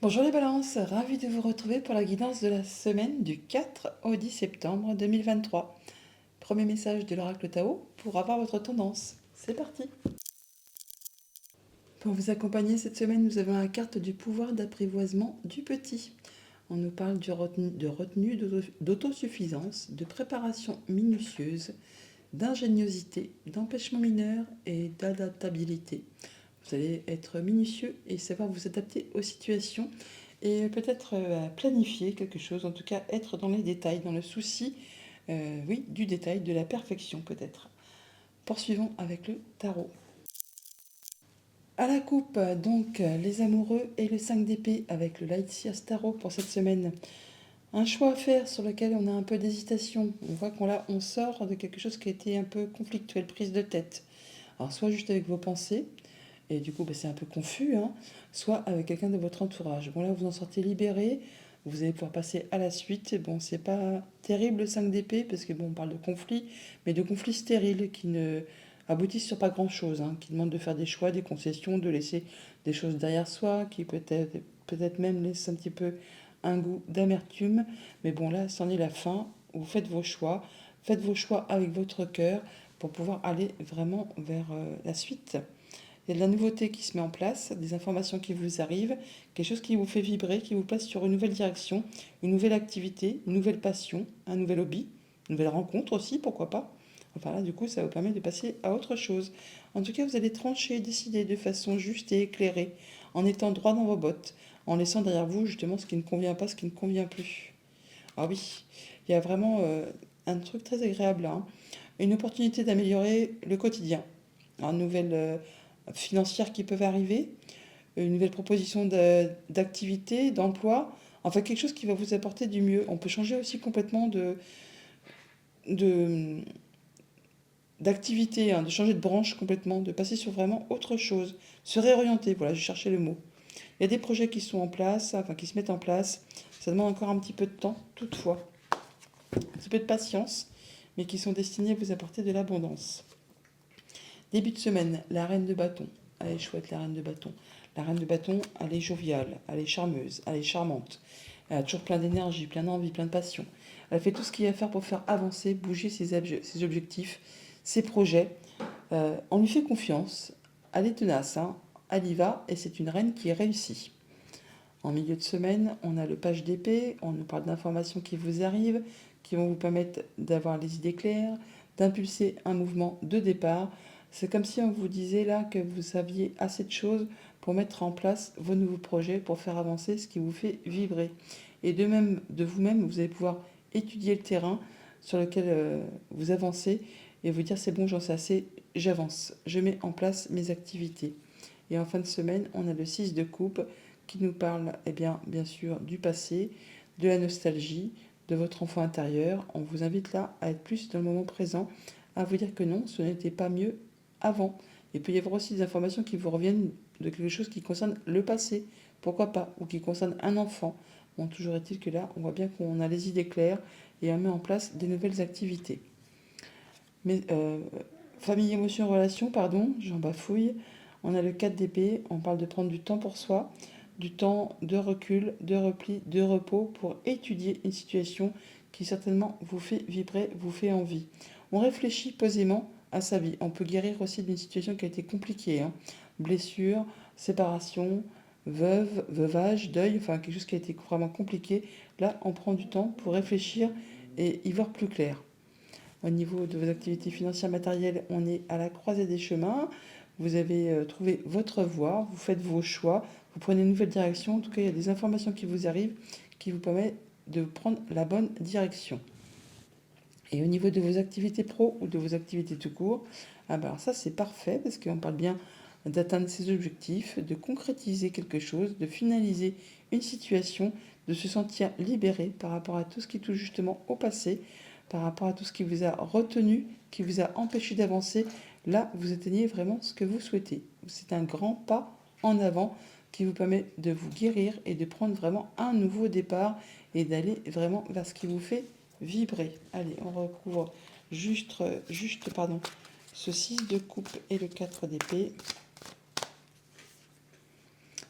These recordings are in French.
Bonjour les balances, ravi de vous retrouver pour la guidance de la semaine du 4 au 10 septembre 2023. Premier message de l'oracle Tao pour avoir votre tendance. C'est parti. Pour vous accompagner cette semaine, nous avons la carte du pouvoir d'apprivoisement du petit. On nous parle de retenue, d'autosuffisance, de préparation minutieuse, d'ingéniosité, d'empêchement mineur et d'adaptabilité. Vous allez être minutieux et savoir vous adapter aux situations et peut-être planifier quelque chose, en tout cas être dans les détails, dans le souci, oui, du détail, de la perfection peut-être. Poursuivons avec le tarot. À la coupe, donc, les amoureux et le 5 d'épée avec le Light Sears Tarot pour cette semaine. Un choix à faire sur lequel on a un peu d'hésitation. On voit on sort de quelque chose qui a été un peu conflictuel, prise de tête. Alors soit juste avec vos pensées, et du coup c'est un peu confus, hein, soit avec quelqu'un de votre entourage. Bon là vous en sortez libéré, vous allez pouvoir passer à la suite. Bon c'est pas terrible le 5 d'épée, parce que bon on parle de conflits, mais de conflits stériles qui ne aboutissent sur pas grand chose, hein, qui demandent de faire des choix, des concessions, de laisser des choses derrière soi, qui peut-être même laissent un petit peu un goût d'amertume. Mais bon là c'en est la fin, vous faites vos choix avec votre cœur pour pouvoir aller vraiment vers la suite. Il y a de la nouveauté qui se met en place, des informations qui vous arrivent, quelque chose qui vous fait vibrer, qui vous place sur une nouvelle direction, une nouvelle activité, une nouvelle passion, un nouvel hobby, une nouvelle rencontre aussi, pourquoi pas. Enfin là, du coup, ça vous permet de passer à autre chose. En tout cas, vous allez trancher, décider de façon juste et éclairée, en étant droit dans vos bottes, en laissant derrière vous justement ce qui ne convient pas, ce qui ne convient plus. Ah oui, il y a vraiment un truc très agréable là, hein. Une opportunité d'améliorer le quotidien. Une nouvelle financière qui peuvent arriver, une nouvelle proposition d'activité, d'emploi, enfin quelque chose qui va vous apporter du mieux. On peut changer aussi complètement de, d'activité, hein, de changer de branche complètement, de passer sur vraiment autre chose, se réorienter, voilà, je cherchais le mot. Il y a des projets qui sont en place, enfin qui se mettent en place, ça demande encore un petit peu de temps, toutefois, un petit peu de patience, mais qui sont destinés à vous apporter de l'abondance. Début de semaine, la reine de bâton. Elle est chouette, la reine de bâton. La reine de bâton, elle est joviale, elle est charmeuse, elle est charmante. Elle a toujours plein d'énergie, plein d'envie, plein de passion. Elle fait tout ce qu'il y a à faire pour faire avancer, bouger ses objectifs, ses projets. On lui fait confiance. Elle est tenace, hein. Elle y va et c'est une reine qui réussit. En milieu de semaine, on a le page d'épée. On nous parle d'informations qui vous arrivent, qui vont vous permettre d'avoir les idées claires, d'impulser un mouvement de départ. C'est comme si on vous disait là que vous aviez assez de choses pour mettre en place vos nouveaux projets, pour faire avancer ce qui vous fait vibrer. Et de vous-même, vous allez pouvoir étudier le terrain sur lequel vous avancez et vous dire c'est bon, j'en sais assez, j'avance, je mets en place mes activités. Et en fin de semaine, on a le 6 de coupe qui nous parle, eh bien sûr, du passé, de la nostalgie, de votre enfant intérieur. On vous invite là à être plus dans le moment présent, à vous dire que non, ce n'était pas mieux avant. Il peut y avoir aussi des informations qui vous reviennent de quelque chose qui concerne le passé, pourquoi pas, ou qui concerne un enfant. Bon, toujours est-il que là, on voit bien qu'on a les idées claires et on met en place des nouvelles activités. Mais famille, émotion, relation, pardon, j'en bafouille. On a le 4 d'épée, on parle de prendre du temps pour soi, du temps de recul, de repli, de repos pour étudier une situation qui certainement vous fait vibrer, vous fait envie. On réfléchit posément à sa vie. On peut guérir aussi d'une situation qui a été compliquée, hein. Blessure, séparation, veuvage, deuil, enfin quelque chose qui a été vraiment compliqué. Là, on prend du temps pour réfléchir et y voir plus clair. Au niveau de vos activités financières matérielles, on est à la croisée des chemins. Vous avez trouvé votre voie, vous faites vos choix, vous prenez une nouvelle direction. En tout cas, il y a des informations qui vous arrivent qui vous permettent de prendre la bonne direction. Et au niveau de vos activités pro ou de vos activités tout court, alors ça c'est parfait parce qu'on parle bien d'atteindre ses objectifs, de concrétiser quelque chose, de finaliser une situation, de se sentir libéré par rapport à tout ce qui touche justement au passé, par rapport à tout ce qui vous a retenu, qui vous a empêché d'avancer. Là, vous atteignez vraiment ce que vous souhaitez. C'est un grand pas en avant qui vous permet de vous guérir et de prendre vraiment un nouveau départ et d'aller vraiment vers ce qui vous fait vibrer. Allez, on recouvre juste ce 6 de coupe et le 4 d'épée.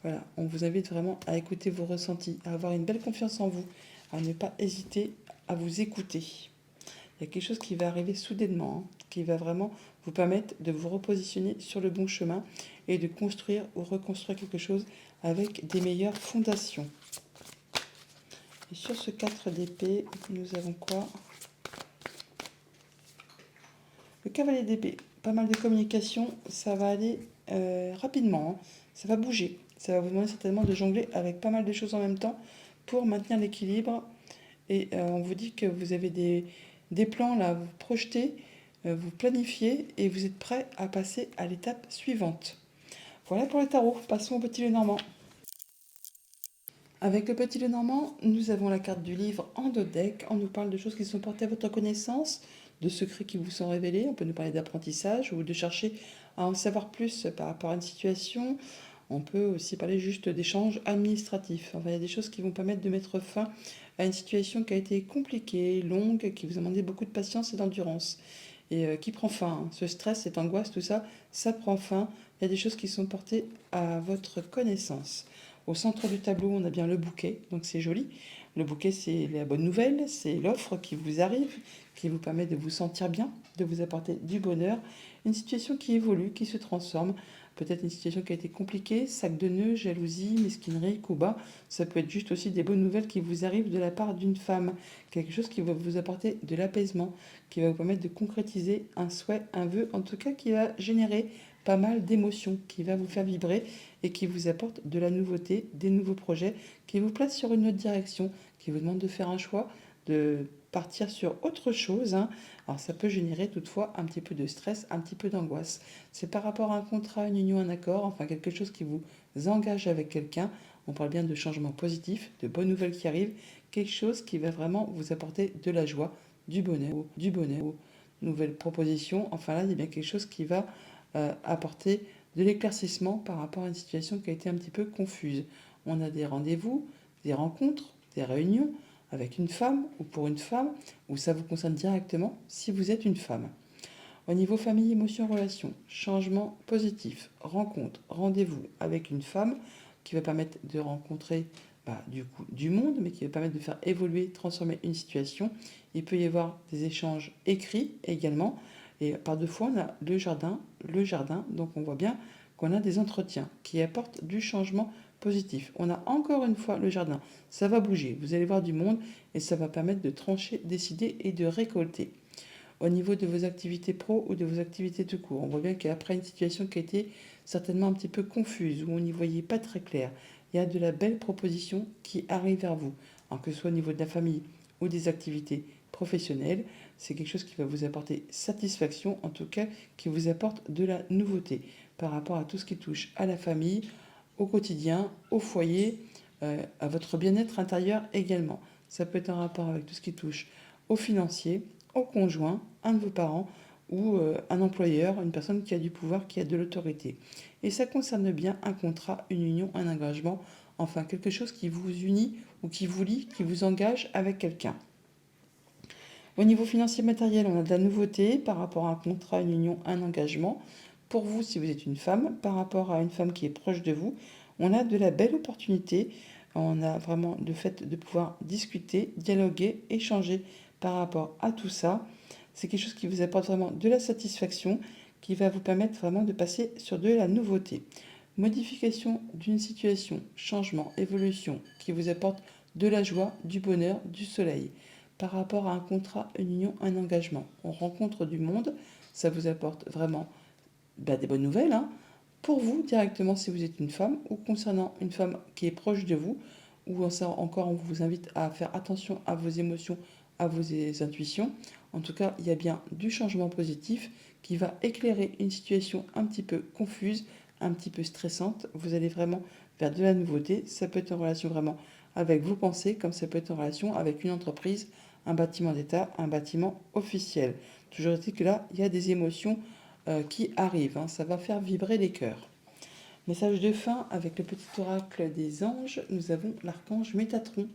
Voilà, on vous invite vraiment à écouter vos ressentis, à avoir une belle confiance en vous, à ne pas hésiter à vous écouter. Il y a quelque chose qui va arriver soudainement, hein, qui va vraiment vous permettre de vous repositionner sur le bon chemin et de construire ou reconstruire quelque chose avec des meilleures fondations. Et sur ce 4 d'épée, nous avons quoi? Le cavalier d'épée. Pas mal de communication, ça va aller rapidement, hein. Ça va bouger. Ça va vous demander certainement de jongler avec pas mal de choses en même temps pour maintenir l'équilibre. Et on vous dit que vous avez des plans là, vous projetez, vous planifiez et vous êtes prêt à passer à l'étape suivante. Voilà pour le tarot. Passons au petit Lenormand. Avec le petit Lenormand, nous avons la carte du livre en dodeck. On nous parle de choses qui sont portées à votre connaissance, de secrets qui vous sont révélés. On peut nous parler d'apprentissage ou de chercher à en savoir plus par rapport à une situation. On peut aussi parler juste d'échanges administratifs. Enfin, il y a des choses qui vont permettre de mettre fin à une situation qui a été compliquée, longue, qui vous a demandé beaucoup de patience et d'endurance. Et qui prend fin. Ce stress, cette angoisse, tout ça, ça prend fin. Il y a des choses qui sont portées à votre connaissance. Au centre du tableau, on a bien le bouquet, donc c'est joli. Le bouquet, c'est la bonne nouvelle, c'est l'offre qui vous arrive, qui vous permet de vous sentir bien, de vous apporter du bonheur. Une situation qui évolue, qui se transforme. Peut-être une situation qui a été compliquée, sac de nœuds, jalousie, mesquinerie, coup bas. Ça peut être juste aussi des bonnes nouvelles qui vous arrivent de la part d'une femme. Quelque chose qui va vous apporter de l'apaisement, qui va vous permettre de concrétiser un souhait, un vœu, en tout cas qui va générer pas mal d'émotions, qui va vous faire vibrer et qui vous apporte de la nouveauté, des nouveaux projets, qui vous place sur une autre direction, qui vous demande de faire un choix, de partir sur autre chose, hein. Alors ça peut générer toutefois un petit peu de stress, un petit peu d'angoisse. C'est par rapport à un contrat, une union, un accord, enfin quelque chose qui vous engage avec quelqu'un. On parle bien de changements positifs, de bonnes nouvelles qui arrivent, quelque chose qui va vraiment vous apporter de la joie, du bonheur, nouvelles propositions. Enfin là, il y a bien quelque chose qui va apporter de l'éclaircissement par rapport à une situation qui a été un petit peu confuse. On a des rendez-vous, des rencontres, des réunions avec une femme ou pour une femme, où ça vous concerne directement si vous êtes une femme. Au niveau famille, émotion, relation, changement positif, rencontre, rendez-vous avec une femme qui va permettre de rencontrer du coup du monde, mais qui va permettre de faire évoluer, transformer une situation. Il peut y avoir des échanges écrits également. Et par deux fois, on a le jardin. Donc on voit bien qu'on a des entretiens qui apportent du changement positif. On a encore une fois le jardin. Ça va bouger. Vous allez voir du monde et ça va permettre de trancher, décider et de récolter. Au niveau de vos activités pro ou de vos activités tout court, on voit bien qu'après une situation qui a été certainement un petit peu confuse, où on n'y voyait pas très clair, il y a de la belle proposition qui arrive vers vous. Alors que ce soit au niveau de la famille ou des activités professionnelles, c'est quelque chose qui va vous apporter satisfaction, en tout cas qui vous apporte de la nouveauté par rapport à tout ce qui touche à la famille, au quotidien, au foyer, à votre bien-être intérieur également. Ça peut être en rapport avec tout ce qui touche au financier, au conjoint, un de vos parents ou un employeur, une personne qui a du pouvoir, qui a de l'autorité. Et ça concerne bien un contrat, une union, un engagement, enfin quelque chose qui vous unit ou qui vous lie, qui vous engage avec quelqu'un. Au niveau financier matériel, on a de la nouveauté par rapport à un contrat, une union, un engagement. Pour vous, si vous êtes une femme, par rapport à une femme qui est proche de vous, on a de la belle opportunité. On a vraiment le fait de pouvoir discuter, dialoguer, échanger par rapport à tout ça. C'est quelque chose qui vous apporte vraiment de la satisfaction, qui va vous permettre vraiment de passer sur de la nouveauté. Modification d'une situation, changement, évolution, qui vous apporte de la joie, du bonheur, du soleil. Par rapport à un contrat, une union, un engagement. On rencontre du monde, ça vous apporte vraiment des bonnes nouvelles, hein, pour vous directement si vous êtes une femme, ou concernant une femme qui est proche de vous, ou encore on vous invite à faire attention à vos émotions, à vos intuitions. En tout cas, il y a bien du changement positif qui va éclairer une situation un petit peu confuse, un petit peu stressante. Vous allez vraiment vers de la nouveauté. Ça peut être en relation vraiment avec vos pensées, comme ça peut être en relation avec une entreprise, un bâtiment d'État, un bâtiment officiel. Toujours est-il que là, il y a des émotions qui arrivent, hein. Ça va faire vibrer les cœurs. Message de fin avec le petit oracle des anges. Nous avons l'archange Métatron.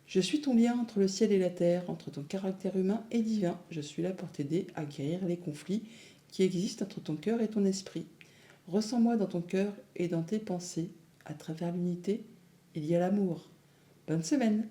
Je suis ton lien entre le ciel et la terre, entre ton caractère humain et divin. Je suis là pour t'aider à guérir les conflits qui existent entre ton cœur et ton esprit. Ressens-moi dans ton cœur et dans tes pensées. À travers l'unité, il y a l'amour. Bonne semaine!